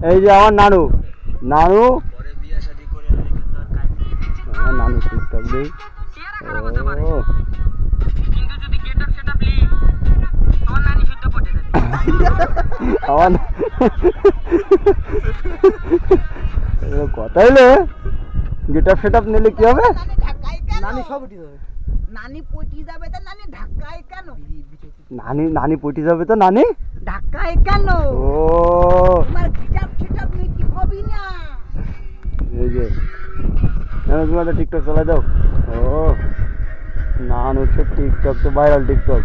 এই যে আমার নানু নানু নানু টিকটক দেই আমার কথা হইলে গিটার সেট আপ নিলে কি হবে? নানি সব উঠে যাবে। নানি পটি যাবে তো নানি ঢাকায় কেন? নানি পটি যাবে তো নানি ঢাকায় কেন? ও তোমার গিটার সেট আপ নিয়ে কি হবি না? এই যে তুমি একটা টিকটক চালাই দাও। ও নান হচ্ছে টিকটক তো ভাইরাল টিকটক।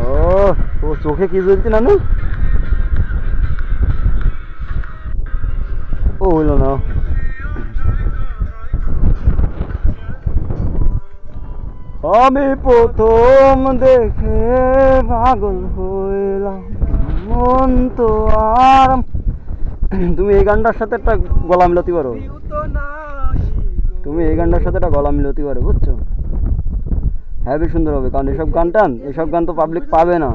ও ও চোখে কি জ্বলছে নানু? ও হইল না। আমি প্রথম দেখে পাগল হইলাম মন তো আর। তুমি এই গানটার সাথে একটা গলা মিলাতে পারো, তুমি এই গানটার সাথে একটা গলা মিলাতে পারো, বুঝছো? হ্যাভি সুন্দর হবে, কারণ এসব গান টান এসব গান তো পাবলিক পাবে না।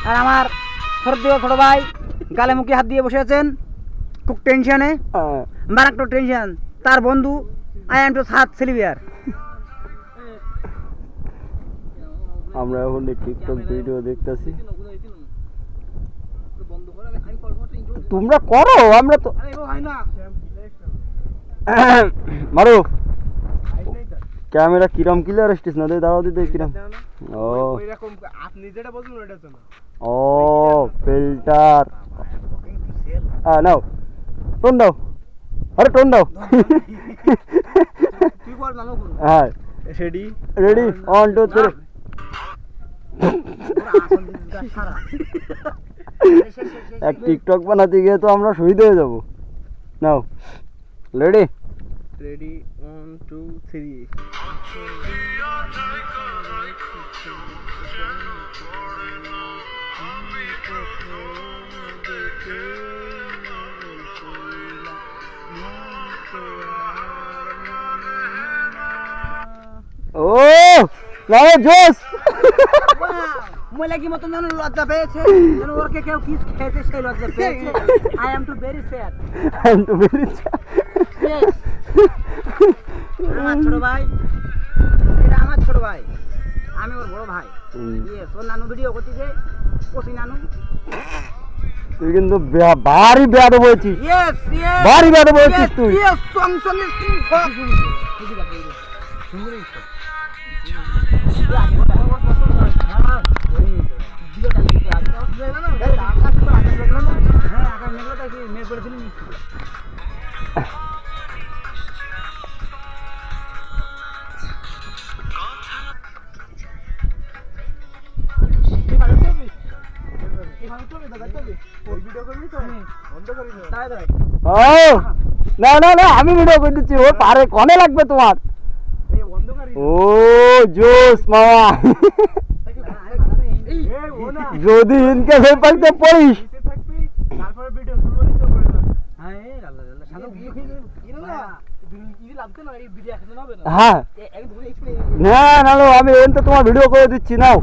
আর আমার শ্রদ্ধেয় ছোট ভাই গালে মুখে হাত দিয়ে বসে আছেন, খুব টেনশনে, মারাত্মক টেনশন। তার বন্ধু আই এম টু সাত সেলিভিয়ার। আমরা এখন টিকটক ভিডিও দেখতেছি, তোমরা করো, আমরা তো মারো। ক্যামেরা কিরম ক্লিয়ার আসছিস না? দাঁড়াও দিতে কিরম। ও আপনি যেটা বলছেন ওটা তো না। ও ফিল্টার নাও, টোন দাও, আরে টোন দাও। হ্যাঁ রেডি রেডি 1 2 3। এক টিকটক বানাতে গিয়ে তো আমরা শহীদ হয়ে যাবো। নাও রেডি রেডি 1 2 3। ও লাও জোস মহিলাকি মতন যেন লজ্জা পেয়েছে, যেন ওরকে কেউ কিস খেয়েছে সেই লজ্জা পেয়েছে। I am too very sad, I am too very sad. আমার ছোট ভাই, এটা আমার ছোট ভাই, আমি ওর বড় ভাই। ইয়েস, ওর নানু ভিডিও করতেছে, কোসি নানু। তুই কিন্তু ভারী ব্যাড হয়েছিস। ইয়েস ইয়েস, ভারী ব্যাড হয়েছিস তুই। ইয়েস, সং সং ইজ ও না না না আমি ভিডিও করে দিচ্ছি ও পারে কনে লাগবে তোমার ও জোস মামা যদি ইনকে পাইতে পড়িস হ্যাঁ না না আমি এনতে তোমার ভিডিও করে দিচ্ছি নাও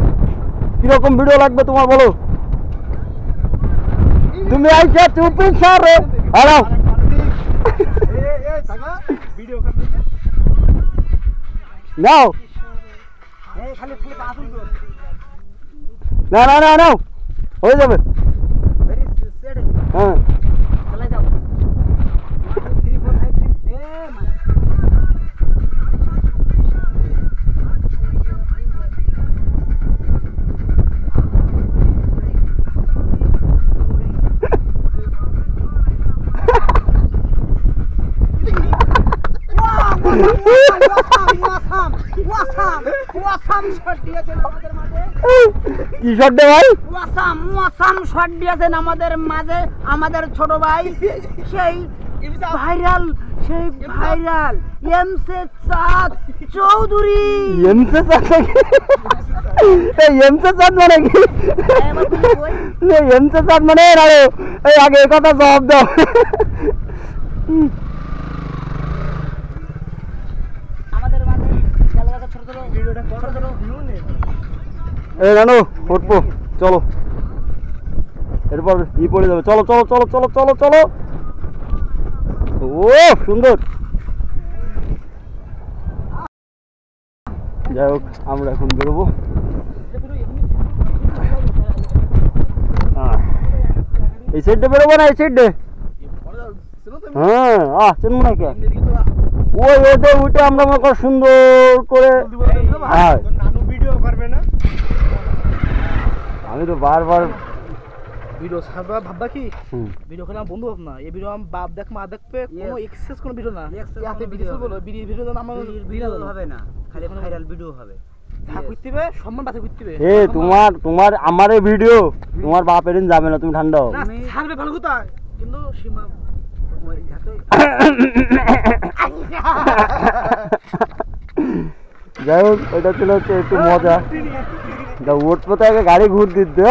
কিরকম ভিডিও লাগবে তোমার বলো তুমি আইসা চুপি সারে হ্যালো নাও না না না নাও হয়ে যাবে হ্যাঁ কি শট দে ভাই ওয়াসাম শট দিয়েছেন আমাদের মাঝে আমাদের ছোট ভাই সেই ভাইরাল এমসে চাঁদ চৌধুরী এমসে চাঁদ এমসে চাঁদ মানে কি এমসে চাঁদ মানে এই আগে কথা জবাব দাও এই রানু উঠবো চলো এরপর ই পড়ে যাবে চলো চলো চলো চলো চলো চলো ও সুন্দর যাই হোক আমরা এখন বেরোবো এই সাইডে বেরোবো না এই সাইডে হ্যাঁ চেন মনে কে ওই ওইটা ওইটা আমরা মনে কর সুন্দর করে হ্যাঁ আমি তো বারবার ভিডিও ছাড়বা ভাববা কি ভিডিও করে বন্ধু ভাব না এই ভিডিও আমি বাপ দেখ মা দেখবে কোনো এক্সেস কোনো ভিডিও না ইয়াতে ভিডিও বলো ভিডিও আমার ভিডিও হবে না খালি ভাইরাল ভিডিও হবে ভাগ করতেবে সম্মান বাতে করতেবে এ তোমার আমারে ভিডিও তোমার বাপের দিন যাবে না তুমি ঠান্ডা হও না ছাড়বে ভালো কথা কিন্তু সীমা যাই হোক এটা ছিল হচ্ছে একটু মজা উঠবো তো আগে গাড়ি ঘুর দিতে